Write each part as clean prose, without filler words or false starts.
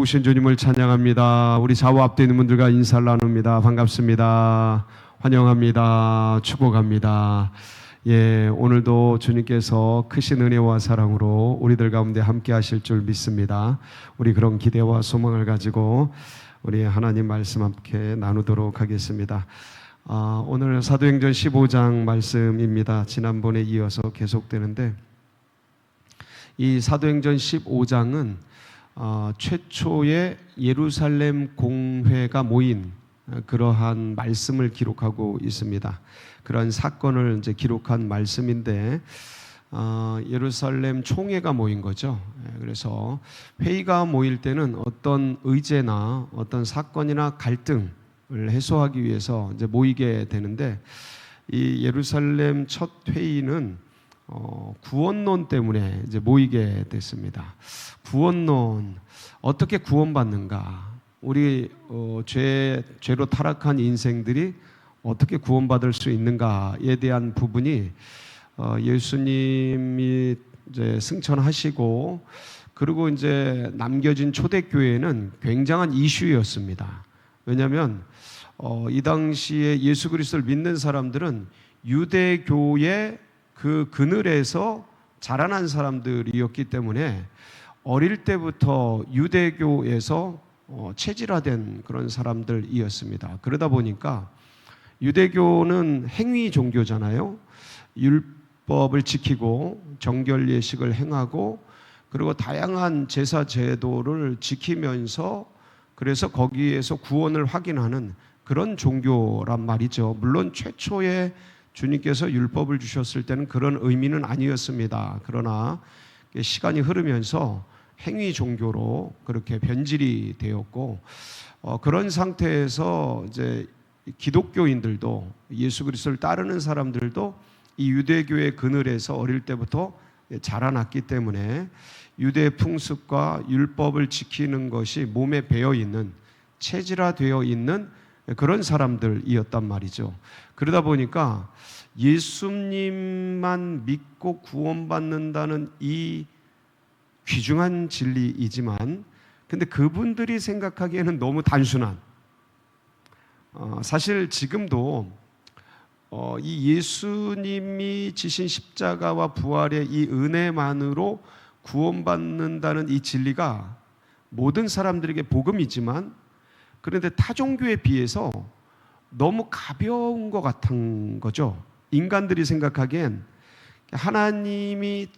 오신 주님을 찬양합니다. 우리 좌우 앞에 있는 분들과 인사를 나눕니다. 반갑습니다. 환영합니다. 축복합니다. 오늘도 주님께서 크신 은혜와 사랑으로 우리들 가운데 함께 하실 줄 믿습니다. 우리 그런 기대와 소망을 가지고 우리 하나님 말씀 함께 나누도록 하겠습니다. 오늘 사도행전 15장 말씀입니다. 지난번에 이어서 계속되는데, 이 사도행전 15장은 최초의 예루살렘 공회가 모인 그러한 말씀을 기록하고 있습니다. 그런 사건을 이제 기록한 말씀인데, 예루살렘 총회가 모인 거죠. 그래서 회의가 모일 때는 어떤 의제나 어떤 사건이나 갈등을 해소하기 위해서 이제 모이게 되는데, 이 예루살렘 첫 회의는 구원론 때문에 이제 모이게 됐습니다. 구원론, 어떻게 구원받는가? 우리 죄로 타락한 인생들이 어떻게 구원받을 수 있는가에 대한 부분이 예수님이 이제 승천하시고 그리고 이제 남겨진 초대교회는 굉장한 이슈였습니다. 왜냐하면 이 당시에 예수 그리스도를 믿는 사람들은 유대교의 그 그늘에서 자라난 사람들이었기 때문에 어릴 때부터 유대교에서 체질화된 그런 사람들이었습니다. 그러다 보니까 유대교는 행위 종교잖아요. 율법을 지키고 정결 예식을 행하고 그리고 다양한 제사 제도를 지키면서 그래서 거기에서 구원을 확인하는 그런 종교란 말이죠. 물론 최초의 주님께서 율법을 주셨을 때는 그런 의미는 아니었습니다. 그러나 시간이 흐르면서 행위 종교로 그렇게 변질이 되었고, 그런 상태에서 이제 기독교인들도, 예수 그리스도를 따르는 사람들도 이 유대교의 그늘에서 어릴 때부터 자라났기 때문에 유대 풍습과 율법을 지키는 것이 몸에 배어 있는, 체질화되어 있는 그런 사람들이었단 말이죠. 그러다 보니까 예수님만 믿고 구원받는다는 이 귀중한 진리이지만, 근데 그분들이 생각하기에는 너무 단순한, 사실 지금도 이 예수님이 지신 십자가와 부활의 이 은혜만으로 구원받는다는 이 진리가 모든 사람들에게 복음이지만, 그런데 타종교에 비해서 너무 가벼운 것 같은 거죠. 인간들이 생각하기엔 하나님이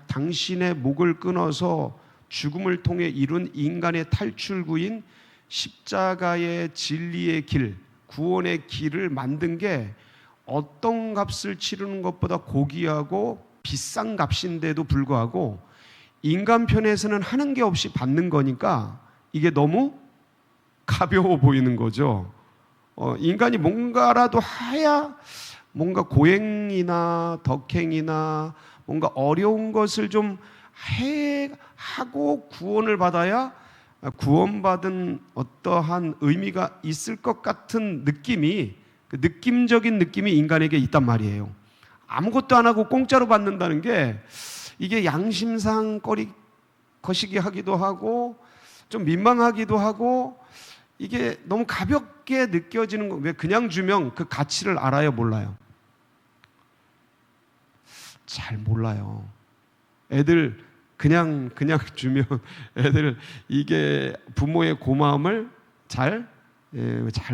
당신의 목을 끊어서 죽음을 통해 이룬 인간의 탈출구인 십자가의 진리의 길, 구원의 길을 만든 게 어떤 값을 치르는 것보다 고귀하고 비싼 값인데도 불구하고 인간 편에서는 하는 게 없이 받는 거니까 이게 너무 가벼워 보이는 거죠. 인간이 뭔가라도 해야, 뭔가 고행이나 덕행이나 뭔가 어려운 것을 좀 하고 구원을 받아야 구원받은 어떠한 의미가 있을 것 같은 느낌이, 그 느낌적인 느낌이 인간에게 있단 말이에요. 아무것도 안 하고 공짜로 받는다는 게 이게 양심상 거시기 하기도 하고 좀 민망하기도 하고, 이게 너무 가볍게 느껴지는 거. 왜 그냥 주면 그 가치를 알아요, 몰라요? 잘 몰라요. 애들 그냥 주면 애들 이게 부모의 고마움을 잘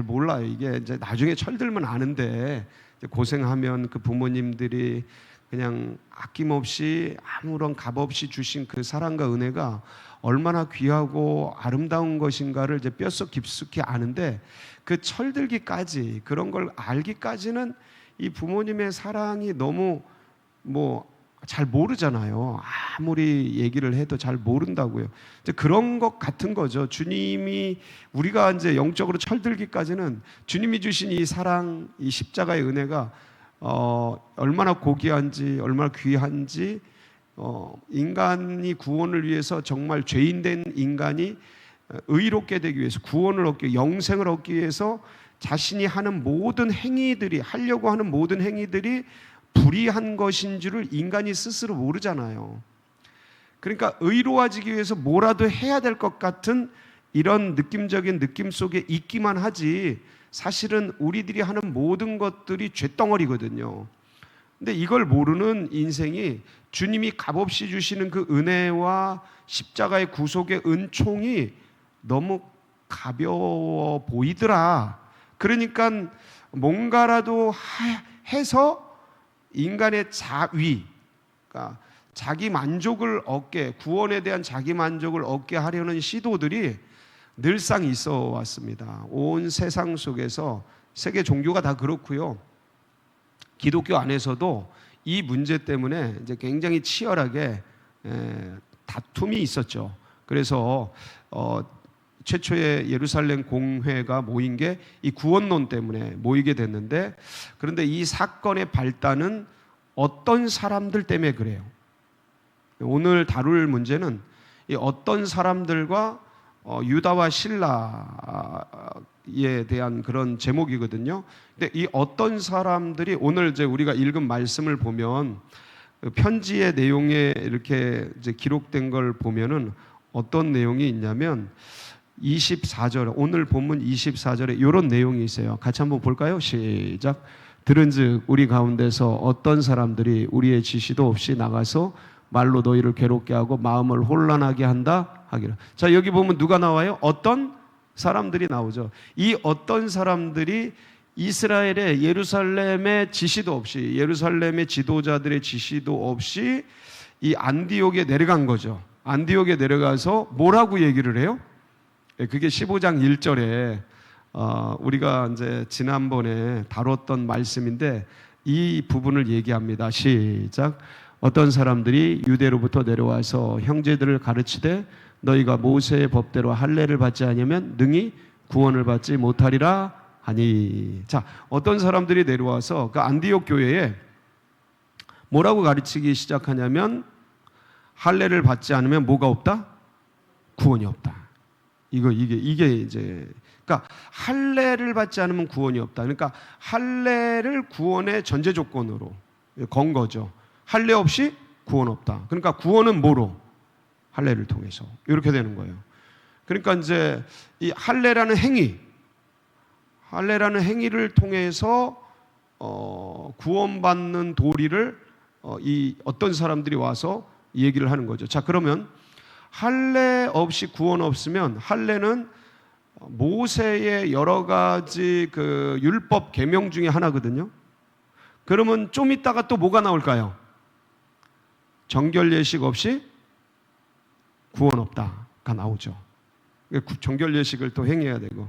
몰라요. 이게 이제 나중에 철들면 아는데, 고생하면 그 부모님들이 그냥 아낌없이 아무런 값 없이 주신 그 사랑과 은혜가 얼마나 귀하고 아름다운 것인가를 이제 뼛속 깊숙이 아는데, 그 철들기까지, 그런 걸 알기까지는 이 부모님의 사랑이 너무 잘 모르잖아요. 아무리 얘기를 해도 잘 모른다고요. 이제 그런 것 같은 거죠. 주님이, 우리가 이제 영적으로 철들기까지는 주님이 주신 이 사랑, 이 십자가의 은혜가 얼마나 고귀한지, 얼마나 귀한지, 인간이 구원을 위해서, 정말 죄인된 인간이 의롭게 되기 위해서, 구원을 얻기, 영생을 얻기 위해서 자신이 하는 모든 행위들이, 하려고 하는 모든 행위들이 불의한 것인 줄을 인간이 스스로 모르잖아요. 그러니까 의로워지기 위해서 뭐라도 해야 될 것 같은 이런 느낌적인 느낌 속에 있기만 하지 사실은 우리들이 하는 모든 것들이 쇳덩어리거든요. 근데 이걸 모르는 인생이 주님이 값없이 주시는 그 은혜와 십자가의 구속의 은총이 너무 가벼워 보이더라. 그러니까 뭔가라도 해서 인간의 자위, 그러니까 자기 만족을 얻게, 구원에 대한 자기 만족을 얻게 하려는 시도들이 늘상 있어 왔습니다. 온 세상 속에서 세계 종교가 다 그렇고요. 기독교 안에서도 이 문제 때문에 이제 굉장히 치열하게 다툼이 있었죠. 그래서 최초의 예루살렘 공회가 모인 게 이 구원론 때문에 모이게 됐는데, 그런데 이 사건의 발단은 어떤 사람들 때문에 그래요. 오늘 다룰 문제는 이 어떤 사람들과 유다와 실라에 대한 그런 제목이거든요. 근데 이 어떤 사람들이 오늘 이제 우리가 읽은 말씀을 보면 편지의 내용에 이렇게 이제 기록된 걸 보면은 어떤 내용이 있냐면 24절, 오늘 본문 24절에 이런 내용이 있어요. 같이 한번 볼까요? 시작. 들은즉 우리 가운데서 어떤 사람들이 우리의 지시도 없이 나가서 말로 너희를 괴롭게 하고 마음을 혼란하게 한다 하기를. 자, 여기 보면 누가 나와요? 어떤 사람들이 나오죠. 이 어떤 사람들이 이스라엘의 예루살렘의 지시도 없이, 예루살렘의 지도자들의 지시도 없이 이 안디옥에 내려간 거죠. 안디옥에 내려가서 뭐라고 얘기를 해요? 그게 15장 1절에 우리가 이제 지난번에 다뤘던 말씀인데 이 부분을 얘기합니다. 시작. 어떤 사람들이 유대로부터 내려와서 형제들을 가르치되 너희가 모세의 법대로 할례를 받지 않으면 능히 구원을 받지 못하리라 하니. 자, 어떤 사람들이 내려와서 그 안디옥 교회에 뭐라고 가르치기 시작하냐면 할례를 받지 않으면 뭐가 없다? 구원이 없다. 이게 이제, 그러니까 할례를 받지 않으면 구원이 없다. 그러니까 할례를 구원의 전제 조건으로 건 거죠. 할례 없이 구원 없다. 그러니까 구원은 뭐로? 할례를 통해서. 이렇게 되는 거예요. 그러니까 이제 이 할례라는 행위를 통해서 구원받는 도리를 이 어떤 사람들이 와서 얘기를 하는 거죠. 자, 그러면 할례 없이 구원 없으면, 할례는 모세의 여러 가지 그 율법 계명 중에 하나거든요. 그러면 좀 있다가 또 뭐가 나올까요? 정결 예식 없이 구원 없다가 나오죠. 정결 예식을 또 행해야 되고.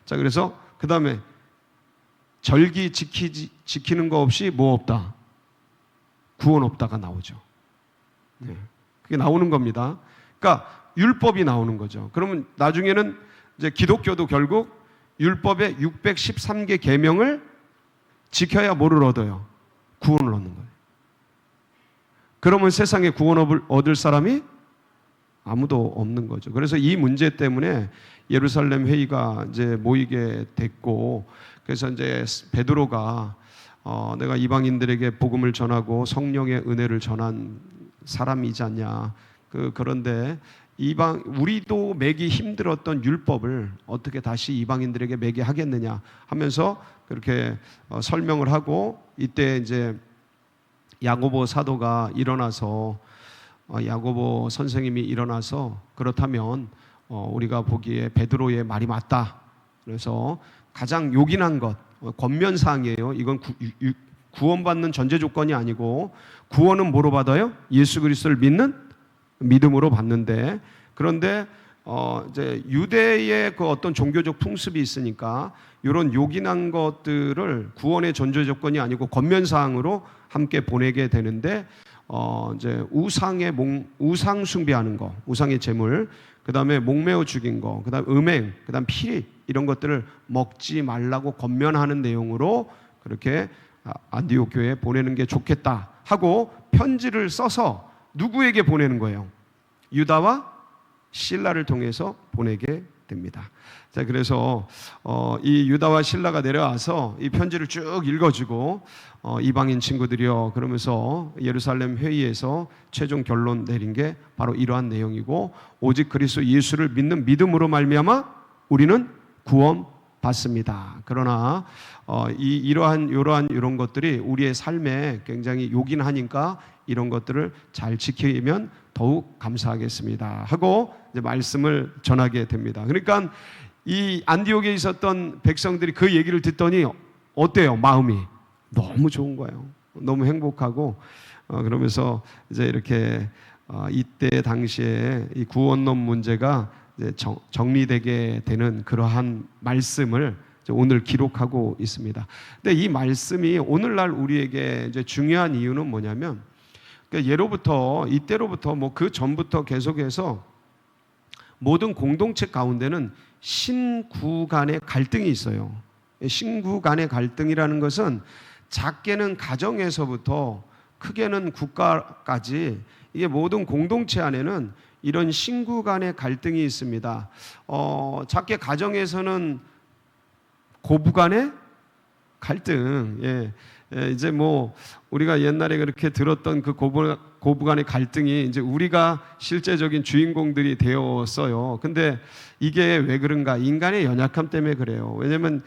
자, 그래서 그 다음에 절기 지키는 거 없이 뭐 없다? 구원 없다가 나오죠. 네. 그게 나오는 겁니다. 그러니까 율법이 나오는 거죠. 그러면 나중에는 이제 기독교도 결국 율법의 613개 계명을 지켜야 뭐를 얻어요? 구원을 얻는 거예요. 그러면 세상에 구원을 얻을 사람이 아무도 없는 거죠. 그래서 이 문제 때문에 예루살렘 회의가 이제 모이게 됐고, 그래서 이제 베드로가 내가 이방인들에게 복음을 전하고 성령의 은혜를 전한 사람이지 않냐. 그런데 우리도 매기 힘들었던 율법을 어떻게 다시 이방인들에게 매게 하겠느냐 하면서 그렇게 설명을 하고, 이때 이제 야고보 사도가 일어나서 야고보 선생님이 일어나서 그렇다면 우리가 보기에 베드로의 말이 맞다. 그래서 가장 요긴한 것, 권면사항이에요. 이건 구원받는 전제 조건이 아니고, 구원은 뭐로 받아요? 예수 그리스도를 믿는 믿음으로 받는데, 그런데 이제 유대의 그 어떤 종교적 풍습이 있으니까 이런 요긴한 것들을 구원의 전제 조건이 아니고 권면사항으로 함께 보내게 되는데, 이제 우상 숭배하는 거, 우상의 제물, 그 다음에 목매어 죽인 거, 그 다음 음행, 그 다음 피, 이런 것들을 먹지 말라고 권면하는 내용으로 그렇게 안디옥 교회에 보내는 게 좋겠다 하고 편지를 써서 누구에게 보내는 거예요? 유다와 실라를 통해서 보내게 됩니다. 자, 그래서 이 유다와 실라가 내려와서 이 편지를 쭉 읽어주고 이방인 친구들이여 그러면서 예루살렘 회의에서 최종 결론 내린 게 바로 이러한 내용이고, 오직 그리스도 예수를 믿는 믿음으로 말미암아 우리는 구원 받습니다. 그러나 이러한 것들이 우리의 삶에 굉장히 요긴하니까 이런 것들을 잘 지키면 더욱 감사하겠습니다 하고 이제 말씀을 전하게 됩니다. 그러니까 이 안디옥에 있었던 백성들이 그 얘기를 듣더니 어때요? 마음이 너무 좋은 거예요. 너무 행복하고 그러면서 이제 이렇게 이때 당시에 이 구원론 문제가 이제 정리되게 되는 그러한 말씀을 오늘 기록하고 있습니다. 근데 이 말씀이 오늘날 우리에게 이제 중요한 이유는 뭐냐면, 예로부터 이때로부터 뭐 그 전부터 계속해서 모든 공동체 가운데는 신구 간의 갈등이 있어요. 신구 간의 갈등이라는 것은 작게는 가정에서부터 크게는 국가까지 이게 모든 공동체 안에는 이런 신구 간의 갈등이 있습니다. 작게 가정에서는 고부 간의 갈등, 이제 뭐 우리가 옛날에 그렇게 들었던 그 고부 간의 갈등이 이제 우리가 실제적인 주인공들이 되었어요. 근데 이게 왜 그런가? 인간의 연약함 때문에 그래요. 왜냐면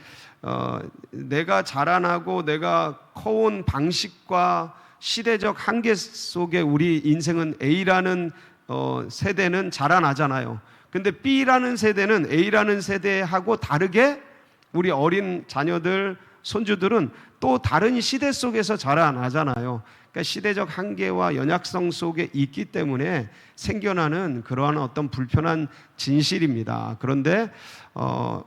내가 자라나고 내가 커온 방식과 시대적 한계 속에 우리 인생은 A라는 세대는 자라나잖아요. 근데 B라는 세대는 A라는 세대하고 다르게 우리 어린 자녀들, 손주들은 또 다른 시대 속에서 자라나잖아요. 그러니까 시대적 한계와 연약성 속에 있기 때문에 생겨나는 그러한 어떤 불편한 진실입니다. 그런데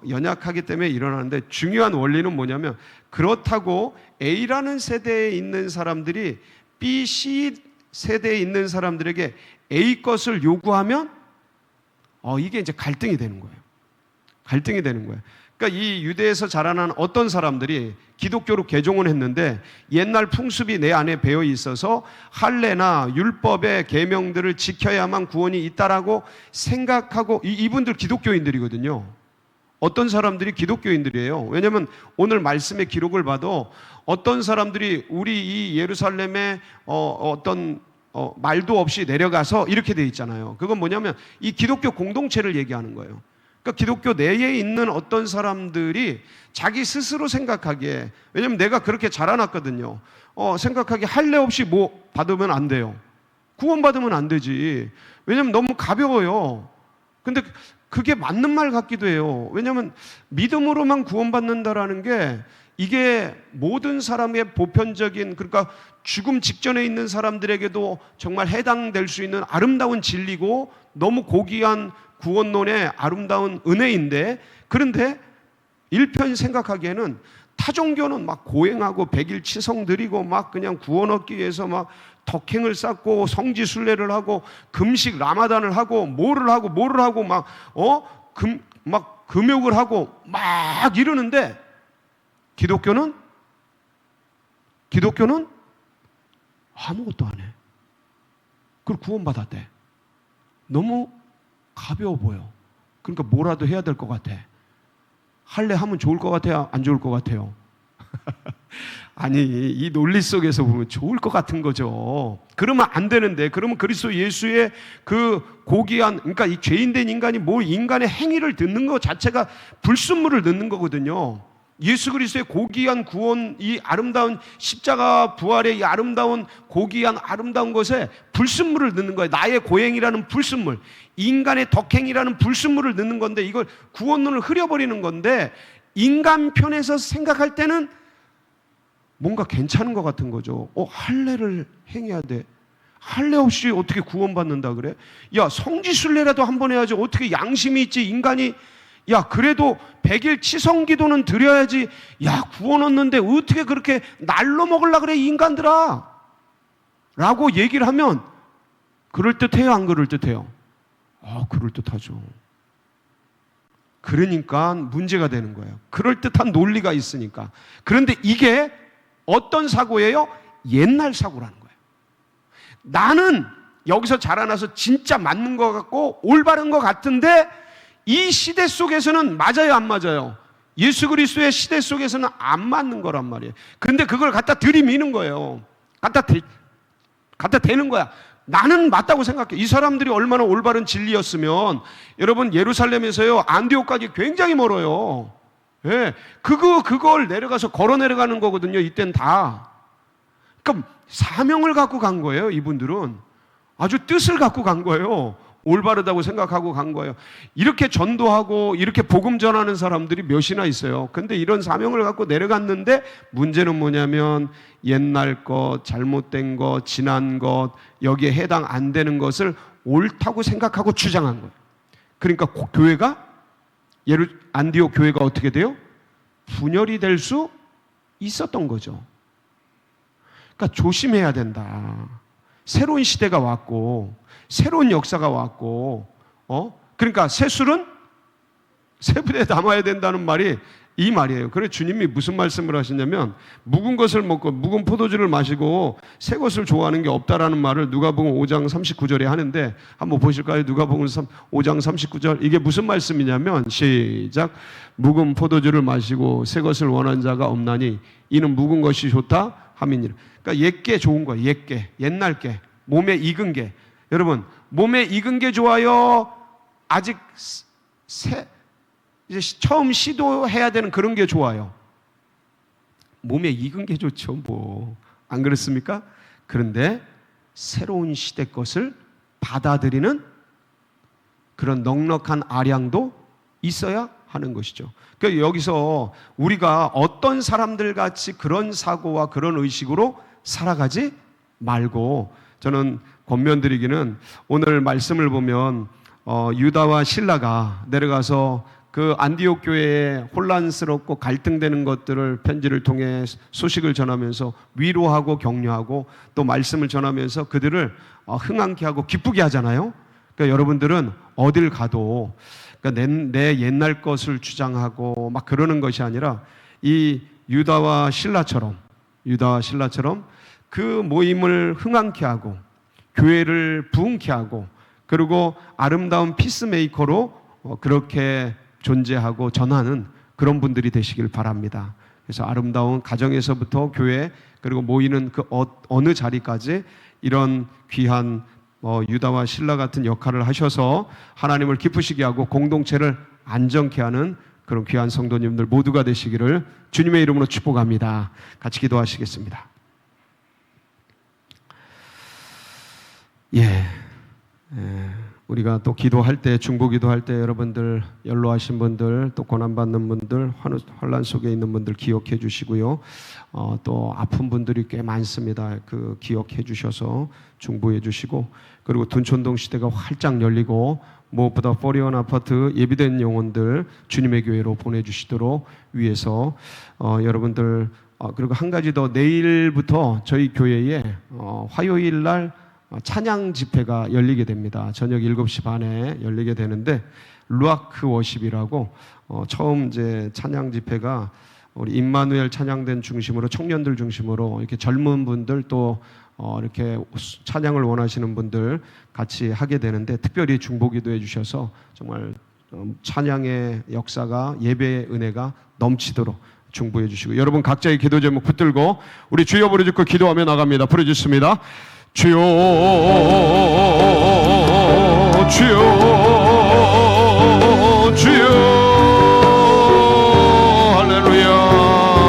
연약하기 때문에 일어나는데, 중요한 원리는 뭐냐면, 그렇다고 A라는 세대에 있는 사람들이 B, C 세대에 있는 사람들에게 A 것을 요구하면 이게 이제 갈등이 되는 거예요. 갈등이 되는 거예요. 그러니까 이 유대에서 자라난 어떤 사람들이 기독교로 개종을 했는데 옛날 풍습이 내 안에 배어 있어서 할례나 율법의 계명들을 지켜야만 구원이 있다라고 생각하고, 이분들 기독교인들이거든요. 어떤 사람들이 기독교인들이에요. 왜냐하면 오늘 말씀의 기록을 봐도 어떤 사람들이 우리 이 예루살렘에 어떤 말도 없이 내려가서 이렇게 돼 있잖아요. 그건 뭐냐면 이 기독교 공동체를 얘기하는 거예요. 그러니까 기독교 내에 있는 어떤 사람들이 자기 스스로 생각하기에, 왜냐면 내가 그렇게 자라났거든요. 생각하기에 할례 없이 뭐 받으면 안 돼요. 구원받으면 안 되지. 왜냐면 너무 가벼워요. 근데 그게 맞는 말 같기도 해요. 왜냐면 믿음으로만 구원받는다라는 게 이게 모든 사람의 보편적인, 그러니까 죽음 직전에 있는 사람들에게도 정말 해당될 수 있는 아름다운 진리고 너무 고귀한 구원론의 아름다운 은혜인데, 그런데 일편 생각하기에는 타종교는 막 고행하고 백일 치성 드리고 막 그냥 구원 얻기 위해서 막 덕행을 쌓고 성지순례를 하고 금식 라마단을 하고 뭐를 하고 막 금욕을 하고 막 이러는데, 기독교는 아무것도 안 해. 그걸 구원받았대. 너무 가벼워 보여. 그러니까 뭐라도 해야 될 것 같아. 할례 하면 좋을 것 같아요? 안 좋을 것 같아요? 아니, 이 논리 속에서 보면 좋을 것 같은 거죠. 그러면 안 되는데, 그러면 그리스도 예수의 그 고귀한, 그러니까 이 죄인된 인간이 뭐 인간의 행위를 듣는 것 자체가 불순물을 넣는 거거든요. 예수 그리스도의 고귀한 구원, 이 아름다운 십자가 부활의 이 아름다운 고귀한 아름다운 것에 불순물을 넣는 거예요. 나의 고행이라는 불순물, 인간의 덕행이라는 불순물을 넣는 건데, 이걸 구원론을 흐려버리는 건데, 인간 편에서 생각할 때는 뭔가 괜찮은 것 같은 거죠. 할례를 행해야 돼. 할례 없이 어떻게 구원받는다 그래? 야, 성지순례라도 한번 해야지. 어떻게 양심이 있지 인간이. 야, 그래도 100일 치성기도는 드려야지. 야, 구원 얻는데 어떻게 그렇게 날로 먹으려고 그래 인간들아, 라고 얘기를 하면 그럴듯해요, 안 그럴듯해요? 그럴듯하죠. 그러니까 문제가 되는 거예요. 그럴듯한 논리가 있으니까. 그런데 이게 어떤 사고예요? 옛날 사고라는 거예요. 나는 여기서 자라나서 진짜 맞는 것 같고 올바른 것 같은데, 이 시대 속에서는 맞아요, 안 맞아요? 예수 그리스도의 시대 속에서는 안 맞는 거란 말이에요. 근데 그걸 갖다 들이미는 거예요. 갖다 대는 거야. 나는 맞다고 생각해. 이 사람들이 얼마나 올바른 진리였으면, 여러분, 예루살렘에서요 안디옥까지 굉장히 멀어요. 예, 그걸 내려가서 걸어 내려가는 거거든요. 이땐 다. 그러니까 사명을 갖고 간 거예요. 이분들은 아주 뜻을 갖고 간 거예요. 올바르다고 생각하고 간 거예요. 이렇게 전도하고 이렇게 복음 전하는 사람들이 몇이나 있어요. 근데 이런 사명을 갖고 내려갔는데 문제는 뭐냐면 옛날 것, 잘못된 것, 지난 것, 여기에 해당 안 되는 것을 옳다고 생각하고 주장한 거예요. 그러니까 교회가, 안디옥 교회가 어떻게 돼요? 분열이 될 수 있었던 거죠. 그러니까 조심해야 된다. 새로운 시대가 왔고 새로운 역사가 왔고, 그러니까 새 술은 새 부대에 담아야 된다는 말이 이 말이에요. 그래서 주님이 무슨 말씀을 하시냐면, 묵은 것을 먹고 묵은 포도주를 마시고 새 것을 좋아하는 게 없다라는 말을 누가복음 5장 39절에 하는데, 한번 보실까요? 누가복음 5장 39절. 이게 무슨 말씀이냐면, 시작. 묵은 포도주를 마시고 새 것을 원하는 자가 없나니 이는 묵은 것이 좋다 함이니라. 그러니까 옛게 좋은 거예요. 옛게, 옛날 게, 몸에 익은 게. 여러분, 몸에 익은 게 좋아요? 아직 이제 처음 시도해야 되는 그런 게 좋아요? 몸에 익은 게 좋죠, 뭐. 안 그렇습니까? 그런데 새로운 시대 것을 받아들이는 그런 넉넉한 아량도 있어야 하는 것이죠. 그러니까 여기서 우리가 어떤 사람들 같이 그런 사고와 그런 의식으로 살아가지 말고, 저는 권면드리기는, 오늘 말씀을 보면 유다와 실라가 내려가서 그 안디옥 교회에 혼란스럽고 갈등되는 것들을 편지를 통해 소식을 전하면서 위로하고 격려하고 또 말씀을 전하면서 그들을 흥황케 하고 기쁘게 하잖아요. 그러니까 여러분들은 어딜 가도, 그러니까 내 옛날 것을 주장하고 막 그러는 것이 아니라 이 유다와 신라처럼 그 모임을 흥황케 하고 교회를 부흥케 하고, 그리고 아름다운 피스메이커로 그렇게 존재하고 전하는 그런 분들이 되시길 바랍니다. 그래서 아름다운 가정에서부터 교회, 그리고 모이는 그 어느 자리까지 이런 귀한 유다와 신라 같은 역할을 하셔서 하나님을 기쁘시게 하고 공동체를 안정케 하는 그런 귀한 성도님들 모두가 되시기를 주님의 이름으로 축복합니다. 같이 기도하시겠습니다. 우리가 또 기도할 때, 중보 기도할 때 여러분들 연로하신 분들, 또 고난받는 분들, 환난 속에 있는 분들 기억해 주시고요. 또 아픈 분들이 꽤 많습니다. 그 기억해 주셔서 중보해 주시고, 그리고 둔촌동 시대가 활짝 열리고 무엇보다 포리온 아파트 예비된 영혼들 주님의 교회로 보내주시도록 위해서 여러분들, 그리고 한 가지 더, 내일부터 저희 교회에 화요일 날 찬양 집회가 열리게 됩니다. 저녁 7시 반에 열리게 되는데, 루아크 워십이라고 처음 이제 찬양 집회가 우리 임마누엘 찬양단 중심으로, 청년들 중심으로 이렇게 젊은 분들 또 이렇게 찬양을 원하시는 분들 같이 하게 되는데, 특별히 중보기도해 주셔서 정말 찬양의 역사가, 예배의 은혜가 넘치도록 중보해 주시고, 여러분 각자의 기도 제목 붙들고 우리 주여 부르짖고 기도하며 나갑니다. 부르짖습니다. 주여, 주여.